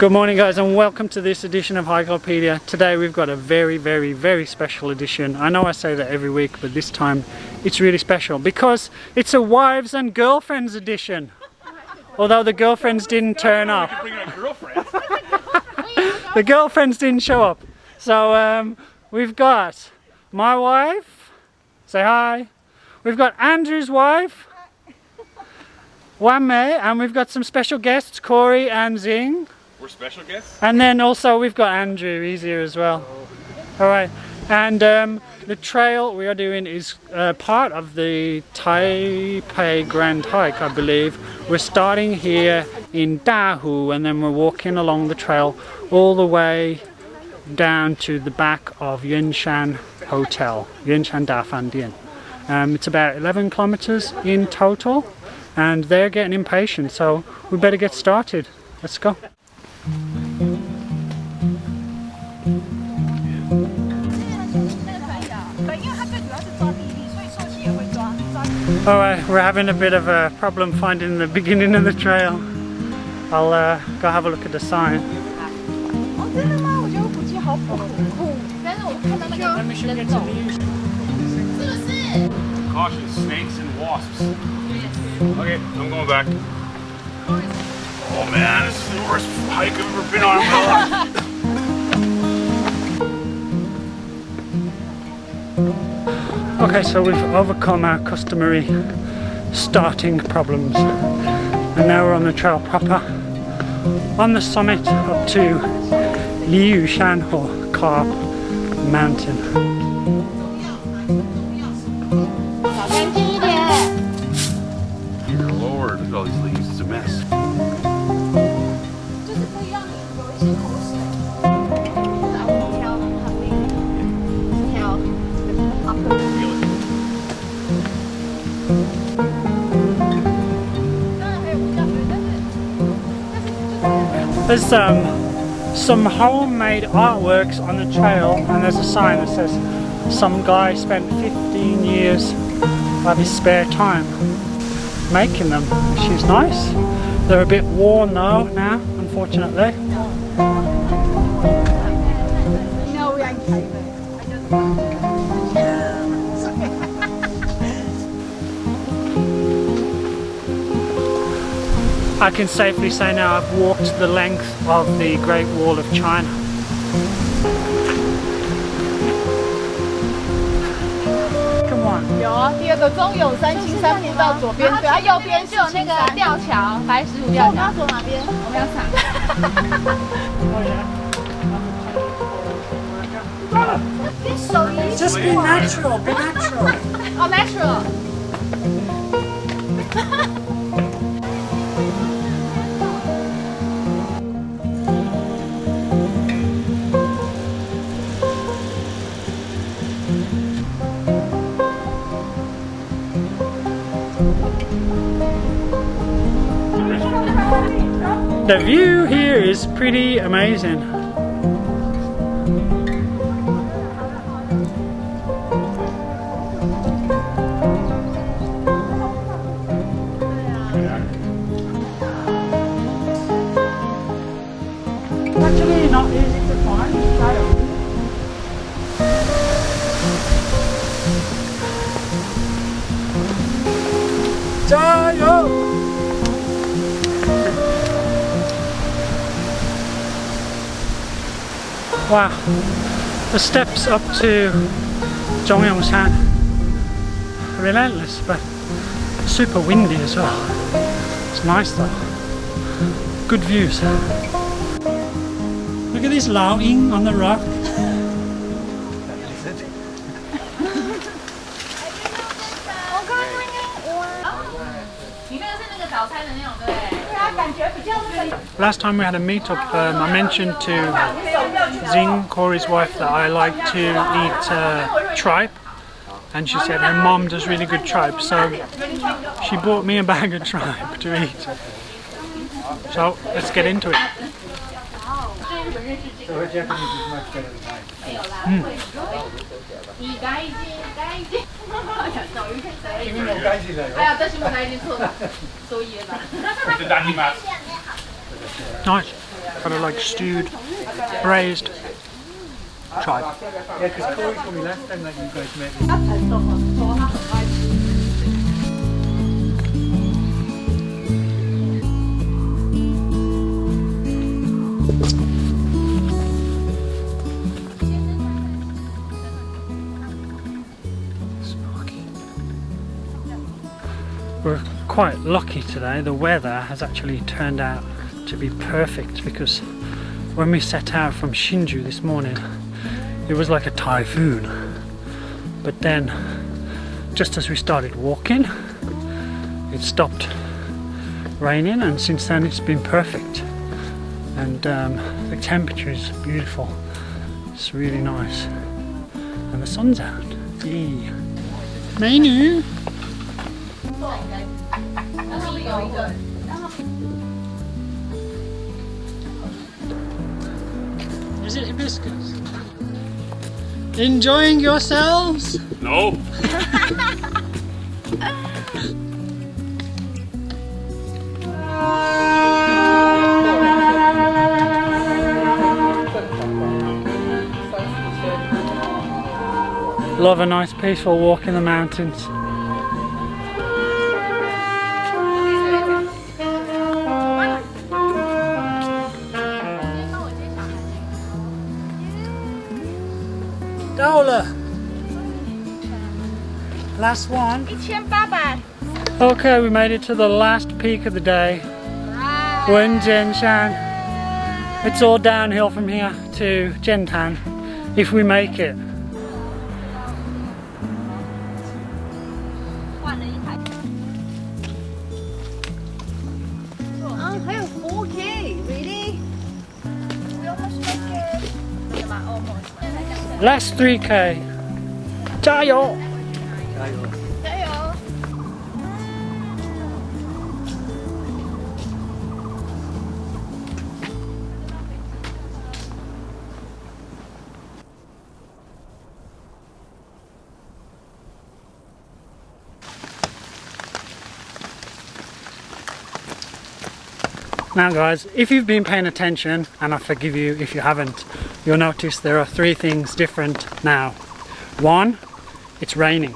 Good morning guys and welcome to this edition of Hikelopedia. Today we've got a very special edition. I know I say that every week, but this time it's really special because it's a wives and girlfriends edition. Although the girlfriends didn't turn up. The girlfriends didn't show up. So we've got my wife, say hi. We've got Andrew's wife, Wame, and we've got some special guests, Corey and Zing. We're special guests? And then also we've got Andrew, he's here as well. Alright, and the trail we are doing is part of the Taipei Grand Hike, I believe. We're starting here in Dahu and then we're walking along the trail all the way down to the back of Yuanshan Hotel, Yuanshan Dafan. It's about 11 kilometers in total and they're getting impatient, so we better get started. Let's go. Alright, we're having a bit of a problem finding the beginning of the trail. I'll go have a look at the sign. Caution, snakes and wasps. Okay, I'm going back. Oh man, this is the worst hike I've ever been on in my life. Okay, so we've overcome our customary starting problems and now we're on the trail proper, on the summit up to Yuanshan or Carp Mountain. Dear Lord, look at all these leaves, it's a mess. There's some homemade artworks on the trail and there's a sign that says some guy spent 15 years of his spare time making them, which is nice. They're a bit worn though now, unfortunately. I can safely say now I've walked the length of the Great Wall of China. Come on. 有啊，第二个中永山青山步道左边，对，它右边就有那个吊桥，白石虎吊桥。我们要走哪边？我们要上。Just be natural, be natural. Oh, natural. The view here is pretty amazing. Actually not easy to find this trail. Jayo! Wow, the steps up to Yuanshan, relentless but super windy as well. It's nice though, good views. Look at this Lao Ying on the rock. Last time we had a meet-up, I mentioned to Zing, Corey's wife, that I like to eat tripe, and she said her mom does really good tripe, so she bought me a bag of tripe to eat. So let's get into it. Nice. kind of like stewed, braised tripe. Yeah, because Corey told me last time that you guys made it. We're quite lucky today. The weather has actually turned out to be perfect, because when we set out from Shinju this morning it was like a typhoon, but then just as we started walking it stopped raining, and since then it's been perfect, and the temperature is beautiful. It's really nice and the sun's out. Yay. Menu. Is it hibiscus? Enjoying yourselves? No. Love a nice peaceful walk in the mountains. Last one. 1800. Okay, we made it to the last peak of the day. Yuanshan. It's all downhill from here to Jiantan, if we make it. Oh, 4K, really? We almost make it. Last 3K. 加油! Now guys, if you've been paying attention, and I forgive you if you haven't, you'll notice there are 3 things different now. 1, it's raining.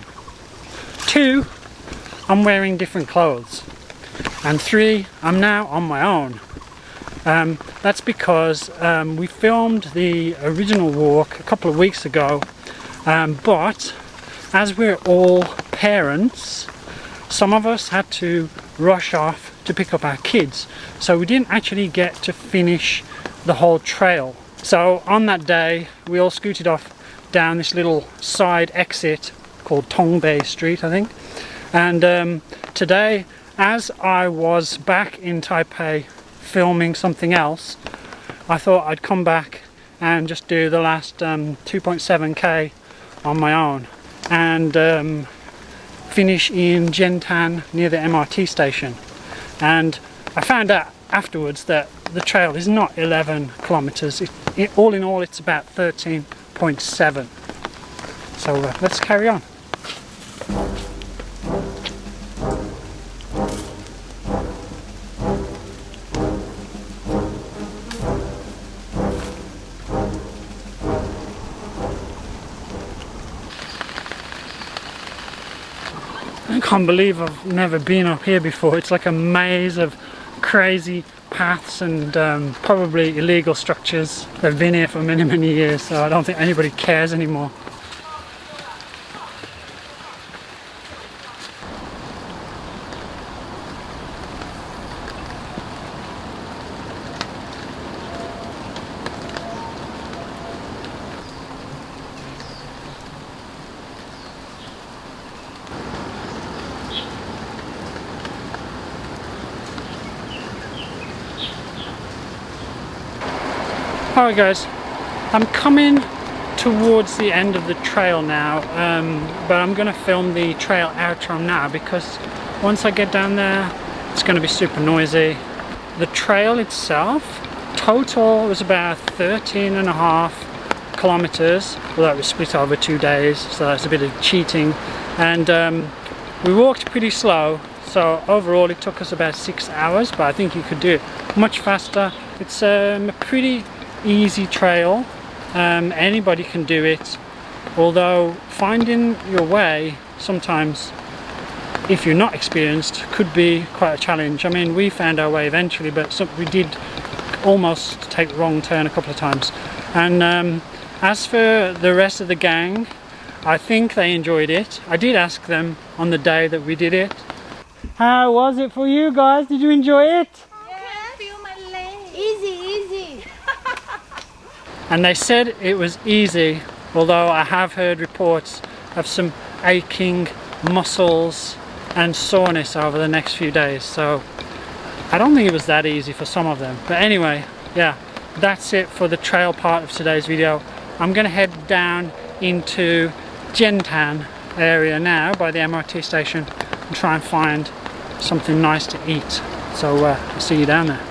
2, I'm wearing different clothes. And 3, I'm now on my own. That's because we filmed the original walk a couple of weeks ago, but as we're all parents, some of us had to rush off to pick up our kids, so we didn't actually get to finish the whole trail. So on that day we all scooted off down this little side exit called Taipei Street, I think, and today, as I was back in Taipei filming something else, I thought I'd come back and just do the last 2.7k on my own, and finish in Jiantan near the MRT station. And I found out afterwards that the trail is not 11 kilometers. All in all, it's about 13.7. So let's carry on. I can't believe I've never been up here before. It's like a maze of crazy paths and probably illegal structures. They've been here for many years, so I don't think anybody cares anymore. Alright guys, I'm coming towards the end of the trail now, but I'm going to film the trail outro now, because once I get down there it's going to be super noisy. The trail itself, total was about 13.5 kilometers, well that was split over 2 days, so that's a bit of cheating, and we walked pretty slow, so overall it took us about 6 hours, but I think you could do it much faster It's a pretty easy trail. Anybody can do it, although finding your way sometimes, if you're not experienced, could be quite a challenge. I mean, we found our way eventually, but we did almost take the wrong turn a couple of times. And as for the rest of the gang, I think they enjoyed it. I did ask them on the day that we did it. How was it for you guys? Did you enjoy it? Yeah, feel my leg. Easy. And they said it was easy, although I have heard reports of some aching muscles and soreness over the next few days, so I don't think it was that easy for some of them. But anyway, yeah, that's it for the trail part of today's video. I'm gonna head down into Jiantan area now by the MRT station and try and find something nice to eat. So I'll see you down there.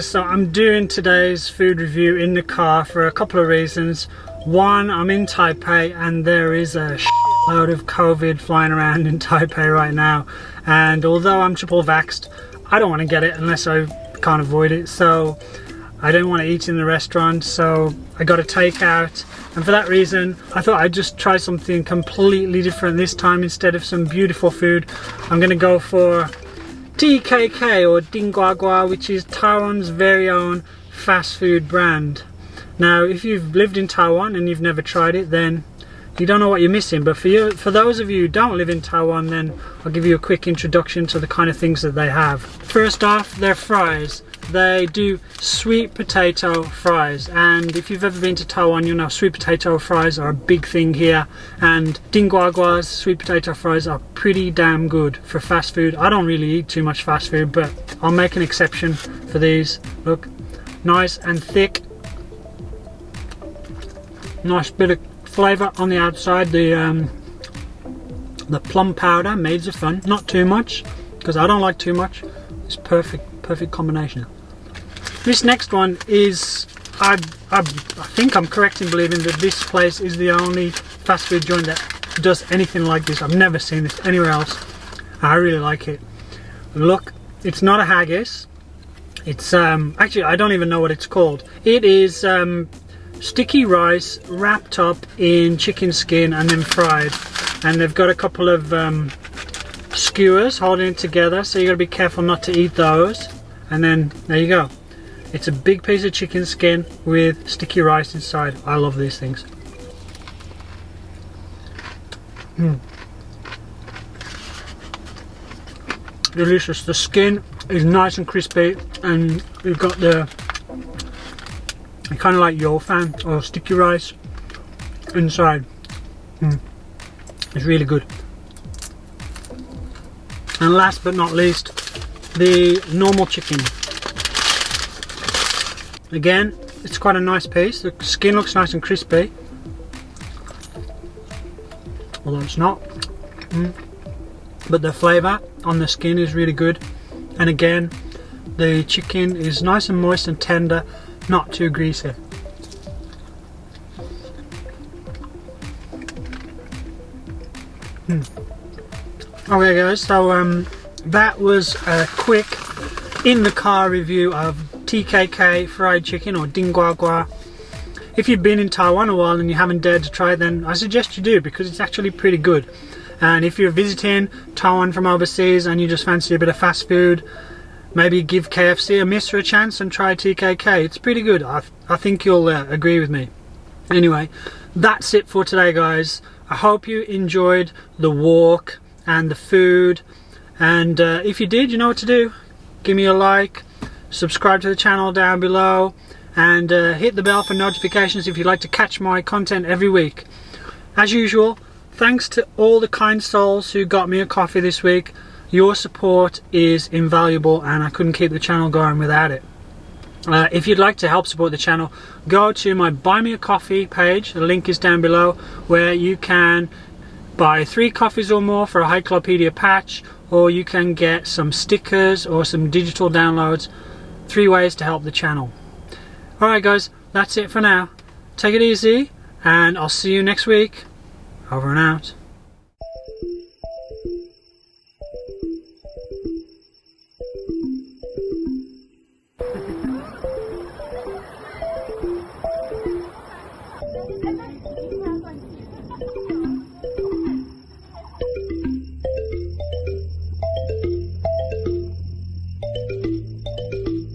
So I'm doing today's food review in the car for a couple of reasons. One, I'm in Taipei and there is a load of COVID flying around in Taipei right now, and although I'm triple vaxxed, I don't want to get it unless I can't avoid it. So I didn't want to eat in the restaurant, so I got a takeout, and for that reason I thought I'd just try something completely different this time. Instead of some beautiful food, I'm gonna go for TKK or Dingguagua, which is Taiwan's very own fast food brand. Now, if you've lived in Taiwan and you've never tried it, then you don't know what you're missing. But for those of you who don't live in Taiwan, then I'll give you a quick introduction to the kind of things that they have. First off, their fries. They do sweet potato fries, and if you've ever been to Taiwan, you know sweet potato fries are a big thing here, and Dingguagua's sweet potato fries are pretty damn good for fast food. I don't really eat too much fast food, but I'll make an exception for these. Look, nice and thick, nice bit of flavour on the outside. The plum powder made it fun, not too much, because I don't like too much. It's perfect combination. This next one is, I think I'm correct in believing that this place is the only fast food joint that does anything like this. I've never seen this anywhere else. I really like it. Look, it's not a haggis. It's actually, I don't even know what it's called. It is sticky rice wrapped up in chicken skin and then fried, and they've got a couple of skewers holding it together, so you got to be careful not to eat those. And then there you go. It's a big piece of chicken skin with sticky rice inside. I love these things. Delicious. The skin is nice and crispy, and you've got the kind of like Yuanshan or sticky rice inside. It's really good. And last but not least, the normal chicken. Again, it's quite a nice piece. The skin looks nice and crispy, although it's not. But the flavour on the skin is really good. And again, the chicken is nice and moist and tender, not too greasy. Okay guys, so that was a quick in the car review of TKK fried chicken or Dingguagua. If you've been in Taiwan a while and you haven't dared to try it, then I suggest you do, because it's actually pretty good. And if you're visiting Taiwan from overseas and you just fancy a bit of fast food, maybe give KFC a miss or a chance and try TKK. It's pretty good. I think you'll agree with me. Anyway, that's it for today guys. I hope you enjoyed the walk and the food, and if you did, you know what to do. Give me a like, subscribe to the channel down below, and hit the bell for notifications if you'd like to catch my content every week. As usual, thanks to all the kind souls who got me a coffee this week. Your support is invaluable, and I couldn't keep the channel going without it. If you'd like to help support the channel, go to my Buy Me a Coffee page. The link is down below, where you can buy 3 coffees or more for a Hikelopedia patch, or you can get some stickers or some digital downloads. 3 ways to help the channel. Alright guys, that's it for now. Take it easy, and I'll see you next week. Over and out.